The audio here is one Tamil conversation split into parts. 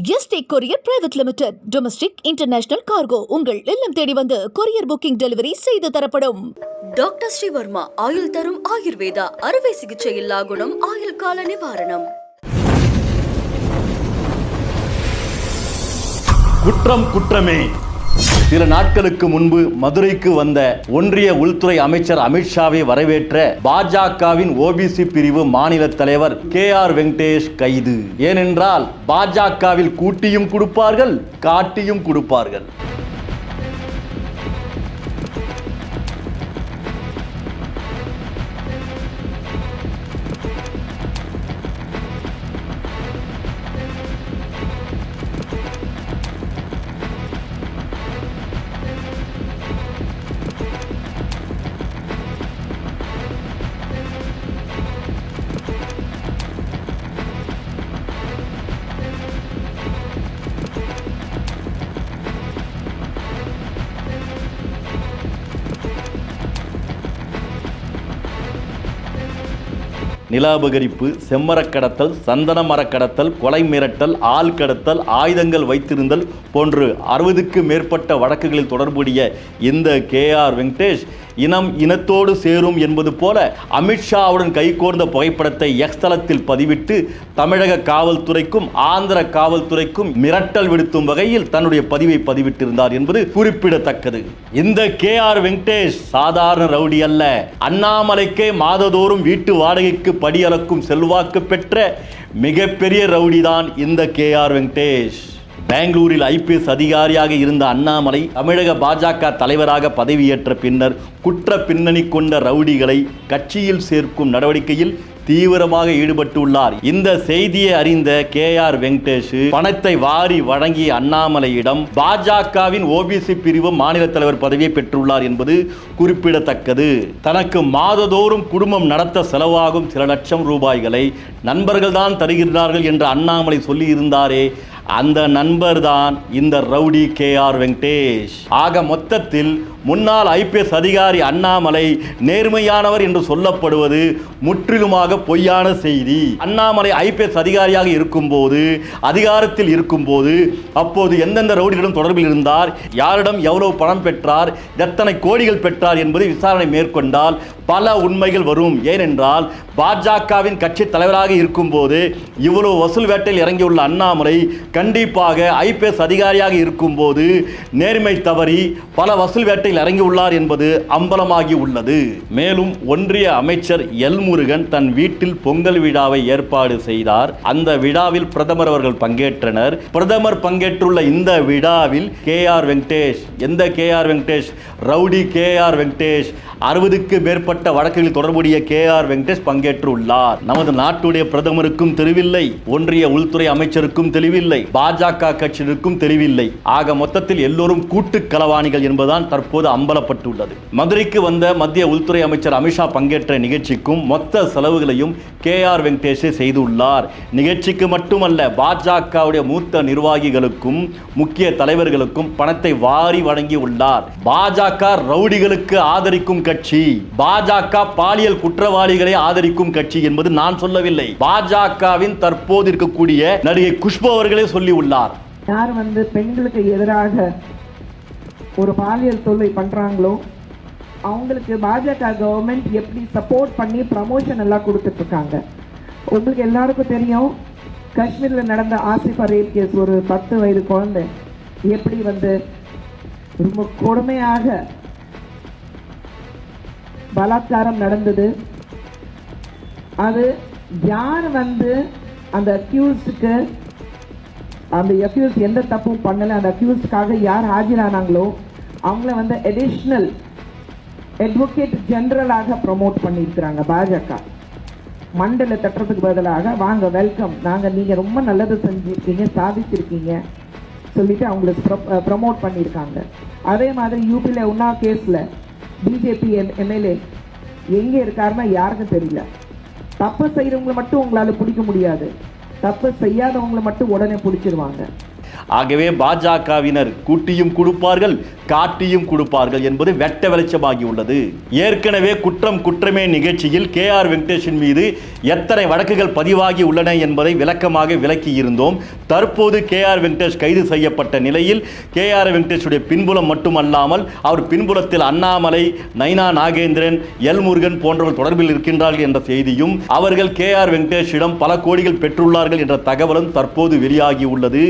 Yesterday courier private limited. Domestic international cargo உங்கள் இல்லம் தேடி வந்து கொரியர் புக்கிங் டெலிவரி செய்து தரப்படும். டாக்டர் ஸ்ரீவர்மா ஆயுள் தரும் ஆயுர்வேதா அறுவை சிகிச்சை இல்லா குணம் ஆயுள் கால நிவாரணம். குற்றம் குற்றமே. சில நாட்களுக்கு முன்பு மதுரைக்கு வந்த ஒன்றிய உள்துறை அமைச்சர் அமித்ஷாவை வரவேற்ற பாஜகவின் ஓபிசி பிரிவு மாநில தலைவர் KR வெங்கடேஷ் கைது. ஏனென்றால் பாஜகவில் கூட்டியும் கொடுப்பார்கள், காட்டியும் கொடுப்பார்கள். நிலாபகரிப்பு, செம்மரக் கடத்தல், சந்தன மரக் கடத்தல், கொலை மிரட்டல், ஆள் கடத்தல், ஆயுதங்கள் வைத்திருந்தல் போன்று 60க்கு மேற்பட்ட வழக்குகளில் தொடர்புடைய இந்த KR வெங்கடேஷ் இனத்தோடு சேரும் என்பது போல அமித்ஷாவுடன் கைகோர்ந்த புகைப்படத்தை எக்ஸ் தளத்தில் பதிவிட்டு தமிழக காவல்துறைக்கும் ஆந்திர காவல்துறைக்கும் மிரட்டல் விடுத்தும் வகையில் தன்னுடைய பதிவை பதிவிட்டிருந்தார் என்பது குறிப்பிடத்தக்கது. இந்த KR வெங்கடேஷ் சாதாரண ரவுடி அல்ல. அண்ணாமலைக்கே மாதந்தோறும் வீட்டு வாடகைக்கு படியளக்கும் செல்வாக்கு பெற்ற மிகப்பெரிய ரவுடிதான் இந்த KR வெங்கடேஷ். பெங்களூரில் IPS அதிகாரியாக இருந்த அண்ணாமலை தமிழக பாஜக தலைவராக பதவியேற்ற பின்னர் குற்ற பின்னணி கொண்ட ரவுடிகளை கட்சியில் சேர்க்கும் நடவடிக்கையில் தீவிரமாக ஈடுபட்டுள்ளார். இந்த செய்தியை அறிந்த KR வெங்கடேஷ் பணத்தை வாரி வழங்கிய அண்ணாமலையிடம் பாஜகவின் OBC பிரிவு மாநில தலைவர் பதவியை பெற்றுள்ளார் என்பது குறிப்பிடத்தக்கது. தனக்கு மாதந்தோறும் குடும்பம் நடத்த செலவாகும் சில லட்சம் ரூபாய்களை நண்பர்கள் தான் தருகிறார்கள் என்று அண்ணாமலை சொல்லி இருந்தாரே, அந்த நண்பர் தான் இந்த ரவுடி KR வெங்கடேஷ். ஆக மொத்தத்தில் முன்னாள் IPS அதிகாரி அண்ணாமலை நேர்மையானவர் என்று சொல்லப்படுவது முற்றிலுமாக பொய்யான செய்தி. அண்ணாமலை IPS அதிகாரியாக இருக்கும்போது, அதிகாரத்தில் இருக்கும்போது, அப்போது எந்தெந்த ரவுடிகளிடம் தொடர்பில் இருந்தார், யாரிடம் எவ்வளவு பணம் பெற்றார், எத்தனை கோடிகள் பெற்றார் என்பதை விசாரணை மேற்கொண்டால் பல உண்மைகள் வரும். ஏனென்றால் பாஜகவின் கட்சி தலைவராக இருக்கும்போது இவ்வளவு வசூல் வேட்டையில் இறங்கியுள்ள அண்ணாமலை கண்டிப்பாக IPS அதிகாரியாக இருக்கும்போது நேர்மை தவறி பல வசூல் வேட்டையில் இறங்கியுள்ளார் என்பது அம்பலமாகி உள்ளது. மேலும் ஒன்றிய அமைச்சர் எல் முருகன் தன் வீட்டில் பொங்கல் விழாவை ஏற்பாடு செய்தார். அந்த விழாவில் பிரதமர் அவர்கள் பங்கேற்றனர். பிரதமர் பங்கேற்றுள்ள இந்த விழாவில் KR வெங்கடேஷ், எந்த KR Venkatesh, rowdy KR Venkatesh, 60க்கு மேற்பட்ட வழக்குகளில் தொடர்புடைய KR வெங்கடேஷ் பங்கேற்றுள்ளார். நமது நாட்டுடைய பிரதமருக்கும் தெளிவில்லை, ஒன்றிய உள்துறை அமைச்சருக்கும் தெளிவில்லை, பாஜக கட்சியினருக்கும் தெளிவில்லை. ஆக மொத்தத்தில் எல்லோரும் கூட்டு களவாணிகள் என்பதுதான் தற்போது அம்பலப்பட்டுள்ளது. மதுரைக்கு வந்த மத்திய உள்துறை அமைச்சர் அமித்ஷா பங்கேற்ற நிகழ்ச்சிக்கும் மொத்த செலவுகளையும் KR வெங்கடேஷே செய்துள்ளார். நிகழ்ச்சிக்கு மட்டுமல்ல, பாஜகவுடைய மூத்த நிர்வாகிகளுக்கும் முக்கிய தலைவர்களுக்கும் பணத்தை வாரி வழங்கி உள்ளார். பாஜக ரவுடிகளுக்கு ஆதரிக்கும் கட்சி, பாஜக பாலியல் குற்றவாளிகளை ஆதரிக்கும் கட்சி என்பது நான் சொல்லவில்லை, பாஜகவின் தற்போது இருக்கக்கூடிய நடிகை குஷ்பு அவர்களே சொல்லி உள்ளார். யார் பெண்களுக்கு எதிராக ஒரு பாலியல் தொல்லை பண்றாங்களோ அவங்களுக்கு பாஜக கவர்மெண்ட் எப்படி சப்போர்ட் பண்ணி ப்ரமோஷன் எல்லாம் கொடுத்துட்டு இருக்காங்க. உங்களுக்கு எல்லாருக்கும் தெரியும், காஷ்மீர்ல நடந்த ஆசிஃபா ரேப் கேஸ், ஒரு 10 வயது குழந்தை எப்படி ரொம்ப கொடுமையாக பலாத்காரம் நடந்தது. அது யார் அந்த அக்யூஸ்டுக்கு, அந்த அக்யூஸ் எந்த தப்பும் பண்ணல, அந்த அக்யூஸ்டுக்காக யார் ஆஜரானாங்களோ அவங்கள அடிஷ்னல் அட்வொகேட் ஜெனரலாக ப்ரமோட் பண்ணியிருக்கிறாங்க. பாஜக மண்டல தட்டுறதுக்கு பதிலாக வாங்க வெல்கம், நீங்க ரொம்ப நல்லது செஞ்சிருக்கீங்க, சாதிச்சிருக்கீங்க சொல்லிட்டு அவங்களுக்கு ப்ரமோட் பண்ணியிருக்காங்க. அதே மாதிரி யூபியில் உன்னா கேஸில் பிஜேபி MLA எங்கே இருக்காருன்னா யாருக்கும் தெரியல. தப்பு செய்கிறவங்களை மட்டும் உங்களால் பிடிக்க முடியாது, தப்பு செய்யாதவங்களை மட்டும் உடனே பிடிச்சிருவாங்க. ஆகவே பாஜகவினர் கூட்டியும் கொடுப்பார்கள், காட்டியும் கொடுப்பார்கள் என்பது வெட்ட வெளிச்சமாகி உள்ளது. ஏற்கனவே குற்றம் குற்றமே நிகழ்ச்சியில் KR வெங்கடேஷின் மீது எத்தனை வழக்குகள் பதிவாகி உள்ளன என்பதை விளக்கமாக விளக்கி இருந்தோம். தற்போது KR வெங்கடேஷ் கைது செய்யப்பட்ட நிலையில் KR வெங்கடேஷுடைய பின்புலம் மட்டுமல்லாமல் அவர் பின்புலத்தில் அண்ணாமலை, நைனா நாகேந்திரன், எல் முருகன் போன்றவர்கள் தொடர்பில் இருக்கின்றார்கள் என்ற செய்தியும், அவர்கள் KR வெங்கடேஷிடம் பல கோடிகள் பெற்றுள்ளார்கள் என்ற தகவலும் தற்போது வெளியாகி உள்ளது.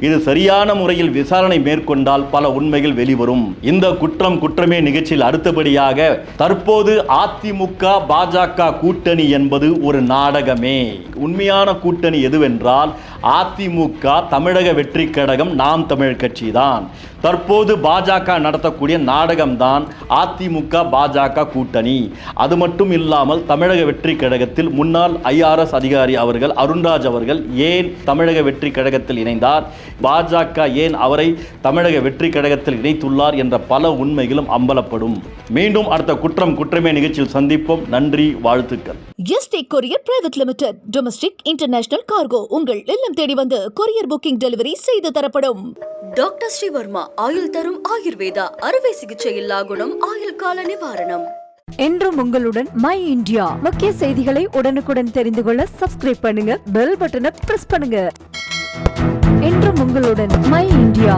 இது சரியான முறையில் விசாரணை மேற்கொண்டால் பல உண்மைகள் வெளிவரும். இந்த குற்றம் குற்றமே நிகழ்ச்சியில் அடுத்தபடியாக தற்போது அதிமுக பாஜக கூட்டணி என்பது ஒரு நாடகமே. உண்மையான கூட்டணி எதுவென்றால் அதிமுக தமிழக வெற்றி கழகம் நாம் தமிழ் கட்சி தான். தற்போது பாஜக நடத்தக்கூடிய நாடகம்தான் அதிமுக பாஜக கூட்டணி. அது மட்டும் இல்லாமல் தமிழக வெற்றி கழகத்தில் முன்னாள் IRS அதிகாரி அவர்கள் அருண்ராஜ் அவர்கள் ஏன் தமிழக வெற்றி கழகத்தில் இணைந்தார், பாஜக ஏன் அவரை தமிழக வெற்றி கழகத்தில் இணைத்துள்ளார் என்ற பல உண்மைகளும் அம்பலப்படும். மீண்டும் அடுத்த குற்றம் குற்றமே நிகழ்ச்சியில் சந்திப்போம். நன்றி, வாழ்த்துக்கள். Yesterday courier private limited domestic international cargo உங்கள் இல்லம் தேடி வந்து கொரியர் புக்கிங் டெலிவரி செய்து தரப்படும். டாக்டர் ஸ்ரீவர்மா ஆயுள் தரும் ஆயுர்வேதா அறுவை சிகிச்சை இல்லா குணம், ஆயுள் கால நிவாரணம். என்றும் உங்களுடன் மை இந்தியா. முக்கிய செய்திகளை உடனுக்குடன் தெரிந்து கொள்ள சப்ஸ்கிரைப் பண்ணுங்க, பெல் பட்டனை பிரஸ் பண்ணுங்க. என்றும் உங்களுடன் மை இந்தியா.